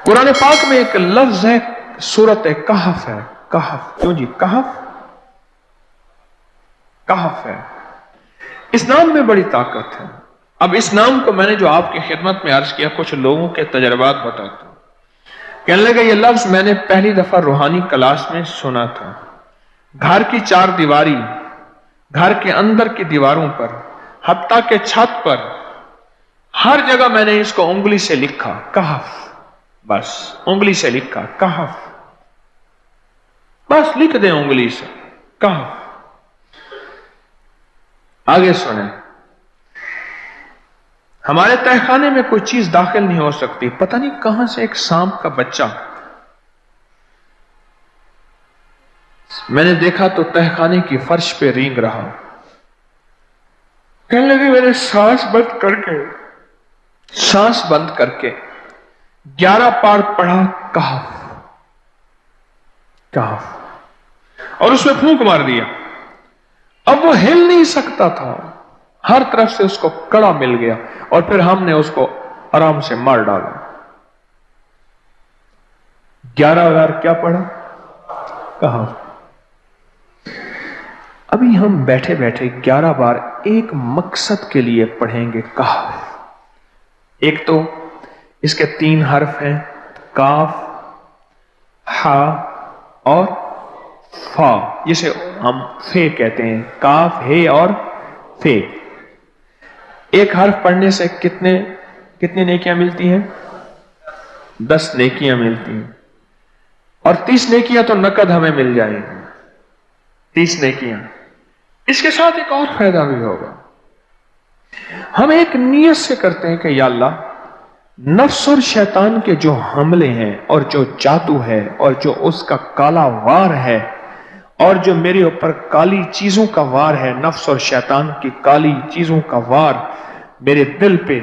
कुरान पाक में एक लफ्ज है, सूरत कहफ है। कहफ, क्यों जी? कहफ, कहफ है। इस नाम में बड़ी ताकत है। अब इस नाम को मैंने जो आपकी खिदमत में अर्ज किया, कुछ लोगों के तजर्बात बताता हूं। कहने लगा ये लफ्ज मैंने पहली दफा रूहानी क्लास में सुना था। घर की चार दीवारी, घर के अंदर की दीवारों पर, हत्ता के छत पर, हर जगह मैंने इसको उंगली से लिखा, कहफ। बस उंगली से लिखा, कहफ। बस लिख दें उंगली से, कहफ। आगे सुने, हमारे तहखाने में कोई चीज दाखिल नहीं हो सकती। पता नहीं कहां से एक सांप का बच्चा मैंने देखा तो तहखाने की फर्श पे रेंग रहा। कहने लगे मैंने सांस बंद करके 11 पार पढ़ा, कहफ कहफ, और उसमें फूंक मार दिया। अब वो हिल नहीं सकता था, हर तरफ से उसको कड़ा मिल गया, और फिर हमने उसको आराम से मार डाला। 11 बार क्या पढ़ा? कहफ। अभी हम बैठे बैठे 11 बार एक मकसद के लिए पढ़ेंगे, कहफ। एक तो इसके 3 हर्फ हैं, काफ, हा और फा, जिसे हम फे कहते हैं। काफ, हे और फे। एक हर्फ पढ़ने से कितनी नेकियां मिलती हैं? 10 नेकियां मिलती हैं, और 30 नेकियां तो नकद हमें मिल जाएंगी। 30 नेकियां। इसके साथ एक और फायदा भी होगा। हम एक नियत से करते हैं कि या अल्लाह, नफ्स और शैतान के जो हमले हैं, और जो जादू है, और जो उसका काला वार है, और जो मेरे ऊपर काली चीजों का वार है, नफ्स और शैतान की काली चीजों का वार मेरे दिल पे,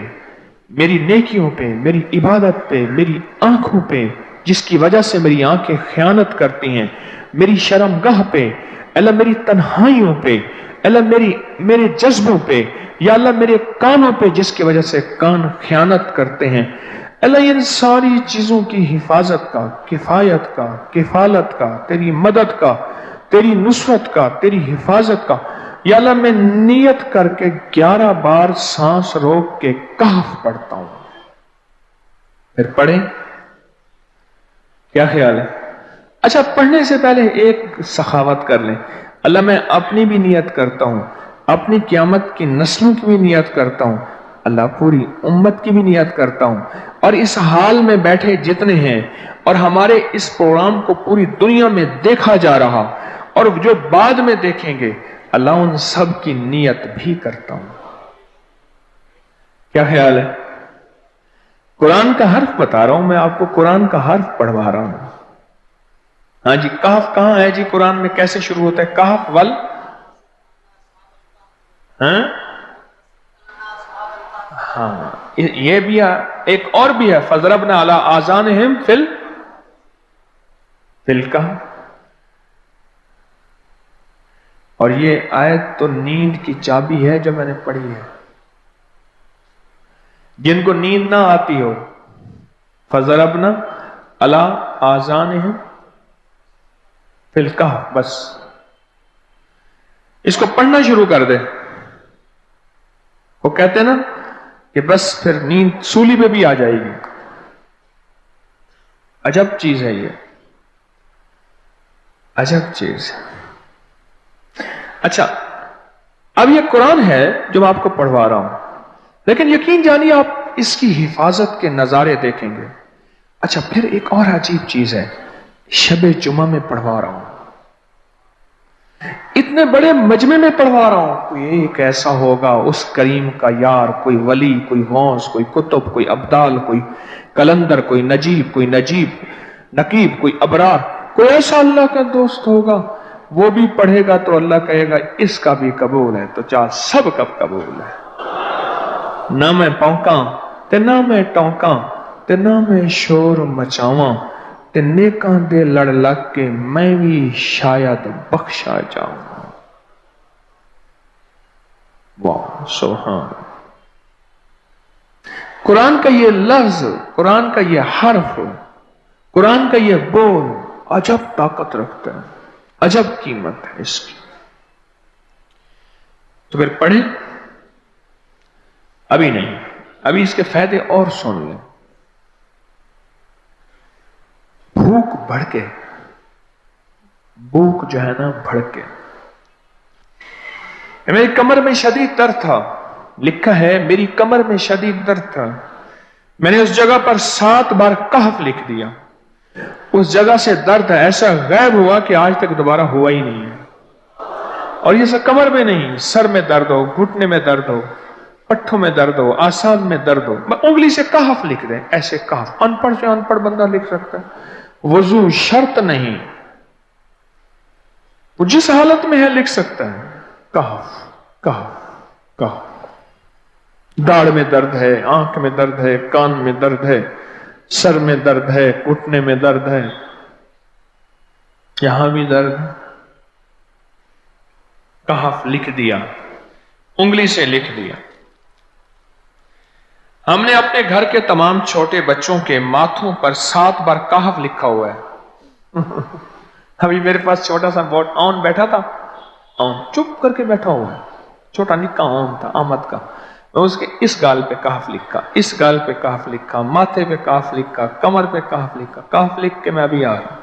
मेरी नेकियों पे, मेरी इबादत पे, मेरी आंखों पे, जिसकी वजह से मेरी आंखें खयानत करती हैं, मेरी शर्मगाह पे, अल्लाह मेरी तन्हाइयों पे, अल्लाह मेरे जज्बों पे, या अल्लाह मेरे कानों पे, जिसकी वजह से कान खयानत करते हैं, अल्लाह इन सारी चीजों की हिफाजत का, किफायत का, किफालत का, तेरी मदद का, तेरी नुसरत का, तेरी हिफाजत का, या अल्लाह मैं नियत करके 11 बार सांस रोक के कहफ पढ़ता हूं। फिर पढ़ें, क्या ख्याल है? अच्छा, पढ़ने से पहले एक सखावत कर लें। अल्लाह मैं अपनी भी नियत करता हूं, अपनी क़यामत की नस्लों की भी नियत करता हूं, अल्लाह पूरी उम्मत की भी नियत करता हूं, और इस हाल में बैठे जितने हैं, और हमारे इस प्रोग्राम को पूरी दुनिया में देखा जा रहा, और जो बाद में देखेंगे, अल्लाह उन सब की नियत भी करता हूं। क्या ख्याल है? कुरान का हर्फ बता रहा हूं मैं आपको, कुरान का हर्फ पढ़वा रहा हूं। हाँ जी, कहफ कहां है जी कुरान में? कैसे शुरू होता है? कहफ वल, हाँ, ये भी है। एक और भी है, फजरबना अला आज़ानिहिम फिल कहफ। और ये आयत तो नींद की चाबी है जो मैंने पढ़ी है। जिनको नींद ना आती हो, फजरबना अला आज़ानिहिम फिल कहफ, बस इसको पढ़ना शुरू कर दे। वो कहते हैं ना कि बस फिर नींद सूली पे भी आ जाएगी। अजब चीज है ये, अजब चीज है। अच्छा, अब ये कुरान है जो मैं आपको पढ़वा रहा हूं, लेकिन यकीन जानिए आप इसकी हिफाजत के नजारे देखेंगे। अच्छा, फिर एक और अजीब चीज है, शबे जुमा में पढ़वा रहा हूं, इतने बड़े मजमे में पढ़वा रहा हूं। कोई एक ऐसा होगा उस करीम का यार, कोई वली, कोई गौस, कोई कुतुब, कोई अब्दाल, कोई कलंदर, कोई नजीब, कोई नकीब, कोई अबरार, कोई ऐसा अल्लाह का दोस्त होगा, वो भी पढ़ेगा तो अल्लाह कहेगा इसका भी कबूल है। तो चाह सब कब कबूल है। ना मैं पौंका ते ना मैं टौंका ते ना मैं शोर मचावा, ते नेकां दे लड़ लग के मैं भी शायद बख्शा जाऊं। वाह सुभान। कुरान का ये लफ्ज, कुरान का ये हर्फ कुरान का यह बोल अजब ताकत रखता है, अजब कीमत है इसकी। तो फिर पढ़ें, अभी नहीं, अभी इसके फायदे और सुन लें। भूख भड़के, भूख जो है ना भड़के। मेरी कमर में शदीद दर्द था, लिखा है मेरी कमर में शदीद दर्द था, मैंने उस जगह पर 7 बार कहफ लिख दिया। उस जगह से दर्द ऐसा गायब हुआ कि आज तक दोबारा हुआ ही नहीं है। और ये सब कमर में नहीं, सर में दर्द हो, घुटने में दर्द हो, पट्ठों में दर्द हो, आसान में दर्द हो, उंगली से कहफ लिख दें, ऐसे कहफ अनपढ़ से अनपढ़ बंदा लिख सकता है। वजू शर्त नहीं, वो जिस हालत में है लिख सकता है। कहफ कहफ कहफ। दाढ़ में दर्द है, आंख में दर्द है, कान में दर्द है, सर में दर्द है, घुटने में दर्द है, यहां भी दर्द है, कहफ लिख दिया, उंगली से लिख दिया। हमने अपने घर के तमाम छोटे बच्चों के माथों पर 7 बार कहफ लिखा हुआ है। अभी मेरे पास छोटा सा बोर्ड ऑन बैठा था, ऑन चुप करके बैठा हुआ है, छोटा निक्का ऑन था आमद का, मैं उसके इस गाल पे कहफ लिखा, इस गाल पे कहफ लिखा, माथे पे कहफ लिखा, कमर पे कहफ लिखा, कहफ लिख के मैं अभी आ रहा हूं,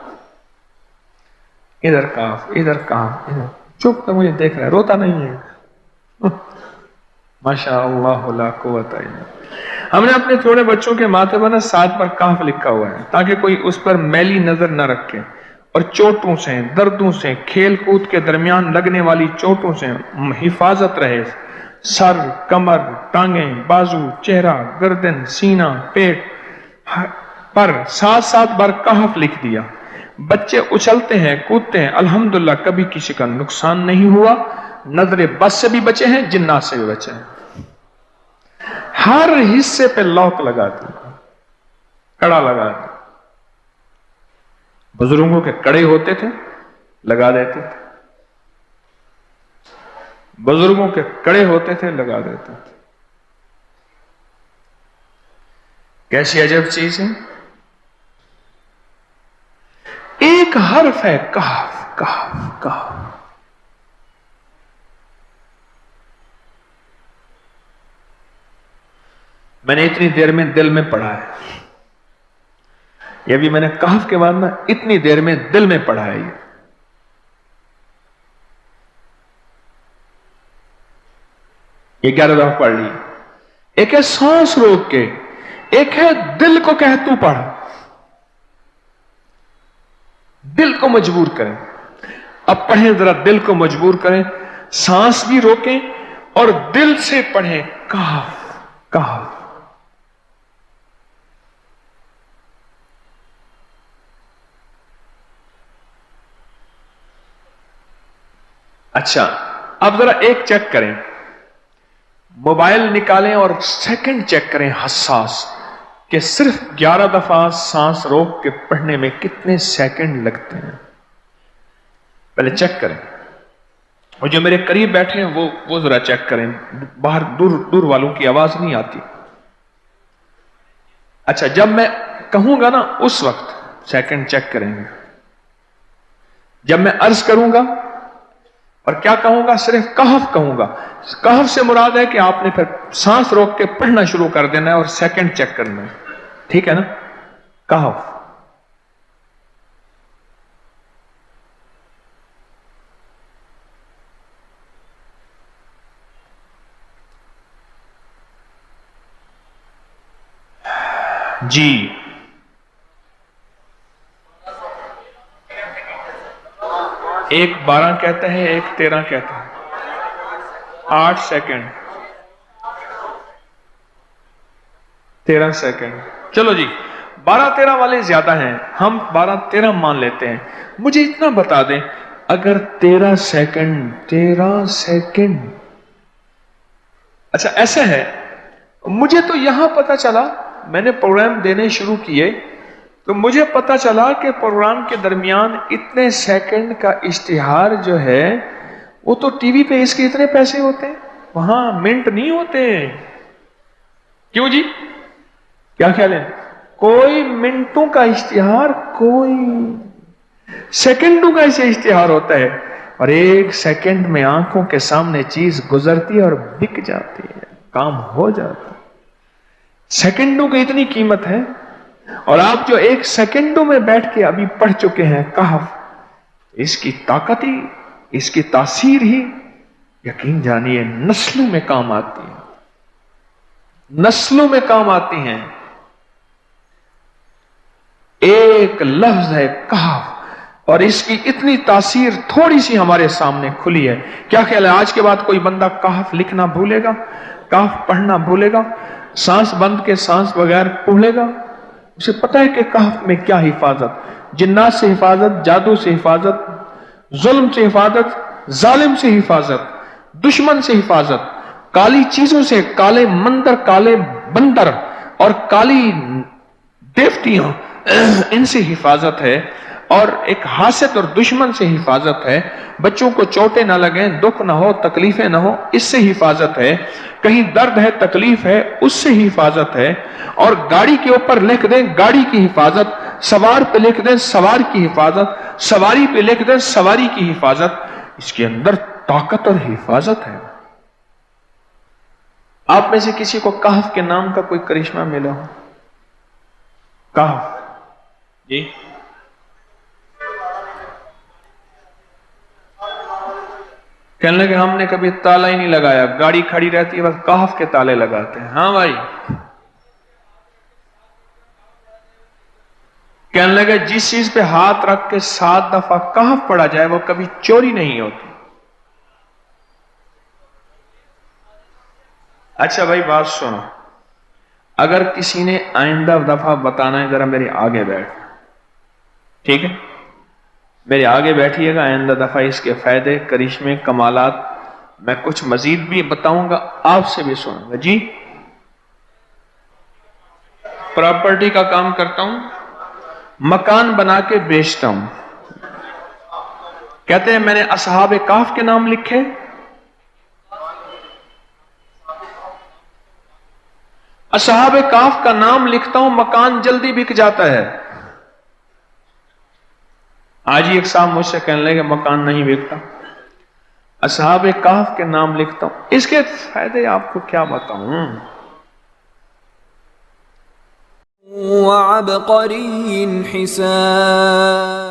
इधर कहफ, इधर कहफ, इधर चुप कर मुझे देख रहा है, रोता नहीं है। माशा अल्लाह ला कुव्वता इल्ला बिल्लाह। हमने अपने थोड़े बच्चों के माथे पर 7 बार कहफ लिखा हुआ है ताकि कोई उस पर मैली नजर न रखे और चोटों से, दर्दों से, खेल कूद के दरमियान लगने वाली चोटों से हिफाजत रहे। सर, कमर, टांगें, बाजू, चेहरा, गर्दन, सीना, पेट पर 7-7 बार कहफ लिख दिया। बच्चे उछलते हैं, कूदते हैं, अल्हम्दुलिल्लाह कभी किसी का नुकसान नहीं हुआ। नजरे बस से भी बचे हैं, जिन्नात से भी बचे हैं। हर हिस्से पे लॉक लगा दिया, कड़ा लगा दिया। बुजुर्गों के कड़े होते थे, लगा देते थे, बुजुर्गों के कड़े होते थे, लगा देते थे। कैसी अजब चीज है। एक हर्फ है कहफ, कहफ, कहफ। मैंने इतनी देर में दिल में पढ़ा है, ये भी मैंने कहफ के बाद ना इतनी देर में दिल में पढ़ा है। ये 11 दफा पढ़ ली। एक है सांस रोक के, एक है दिल को कह तू पढ़, दिल को मजबूर करें। अब पढ़ें, जरा दिल को मजबूर करें, सांस भी रोकें और दिल से पढ़ें कहफ, कहफ। अच्छा, अब जरा एक चेक करें, मोबाइल निकालें और सेकंड चेक करें हसास कि सिर्फ 11 दफा सांस रोक के पढ़ने में कितने सेकंड लगते हैं। पहले चेक करें, और जो मेरे करीब बैठे हैं वो जरा चेक करें, बाहर दूर दूर वालों की आवाज नहीं आती। अच्छा, जब मैं कहूंगा ना उस वक्त सेकंड चेक करेंगे। जब मैं अर्ज करूंगा और क्या कहूंगा, सिर्फ कहफ कहूंगा। कहफ से मुराद है कि आपने फिर सांस रोक के पढ़ना शुरू कर देना है और सेकंड चेक करना है, ठीक है ना। कहफ। जी, एक 12 कहता है, एक 13 कहता है। 8 सेकंड, 13 सेकंड। चलो जी, 12-13 वाले ज्यादा हैं, हम 12-13 मान लेते हैं। मुझे इतना बता दें, अगर 13 सेकंड, अच्छा ऐसा है, मुझे तो यहां पता चला, मैंने प्रोग्राम देने शुरू किए तो मुझे पता चला कि प्रोग्राम के दरमियान इतने सेकंड का इश्तिहार जो है वो तो टीवी पे इसके इतने पैसे होते हैं, वहां मिनट नहीं होते। क्यों जी, क्या ख्याल है? کوئی منٹوں کا اشتہار، کوئی سیکنڈوں کا اسے اشتہار ہوتا ہے، اور ایک سیکنڈ میں آنکھوں کے سامنے چیز گزرتی ہے اور بک جاتی ہے، کام ہو جاتا ہے۔ سیکنڈوں کی اتنی قیمت ہے، اور آپ جو ایک سیکنڈوں میں بیٹھ کے ابھی پڑھ چکے ہیں کہف، اس کی طاقت ہی، اس کی تاثیر ہی یقین جانیے نسلوں میں کام آتی ہے، نسلوں میں کام آتی ہیں۔ ایک لفظ ہے کہف، اور اس کی اتنی تاثیر تھوڑی سی ہمارے سامنے کھلی ہے۔ کیا خیال ہے آج کے بعد کوئی بندہ کہف لکھنا بھولے گا، کہف پڑھنا بھولے گا، سانس بند کے سانس بغیر پڑھے گا؟ اسے پتہ ہے کہ کہف میں کیا حفاظت، جنات سے حفاظت، جادو سے حفاظت، ظلم سے حفاظت، ظالم سے حفاظت، دشمن سے حفاظت، کالی چیزوں سے، کالے مندر، کالے بندر اور کالی دیوتیاں، ان سے حفاظت ہے، اور ایک حاسد اور دشمن سے حفاظت ہے، بچوں کو چوٹیں نہ لگیں، دکھ نہ ہو، تکلیفیں نہ ہو، اس سے حفاظت ہے، کہیں درد ہے، تکلیف ہے، اس سے حفاظت ہے، اور گاڑی کے اوپر لکھ دیں گاڑی کی حفاظت، سوار پہ لکھ دیں سوار کی حفاظت، سواری پہ لکھ دیں سواری کی حفاظت، اس کے اندر طاقت اور حفاظت ہے۔ آپ میں سے کسی کو کہف کے نام کا کوئی کرشمہ ملا ہو؟ کہف جی، کہنے لگے ہم نے کبھی تالا ہی نہیں لگایا، گاڑی کھڑی رہتی ہے بس کہف کے تالے لگاتے ہیں۔ ہاں بھائی، کہنے لگے جس چیز پہ ہاتھ رکھ کے 7 دفعہ کہف پڑھا جائے وہ کبھی چوری نہیں ہوتی۔ اچھا بھائی بات سنو، اگر کسی نے آئندہ دفعہ بتانا ہے ذرا میرے آگے بیٹھ، ٹھیک ہے؟ میرے آگے بیٹھیے گا، آئندہ دفعہ اس کے فائدے، کرشمے، کمالات میں کچھ مزید بھی بتاؤں گا، آپ سے بھی سنوں گا۔ جی، پراپرٹی کا کام کرتا ہوں، مکان بنا کے بیچتا ہوں، کہتے ہیں میں نے اصحاب کہف کے نام لکھے، اصحاب کہف کا نام لکھتا ہوں، مکان جلدی بک جاتا ہے۔ آج ہی ایک صاحب مجھ سے کہنے لگے مکان نہیں بکتا، اصحاب کہف کے نام لکھتا ہوں، اس کے فائدے آپ کو کیا بتاؤں۔ وَعَبْقَرِيٍّ حِسَانٍ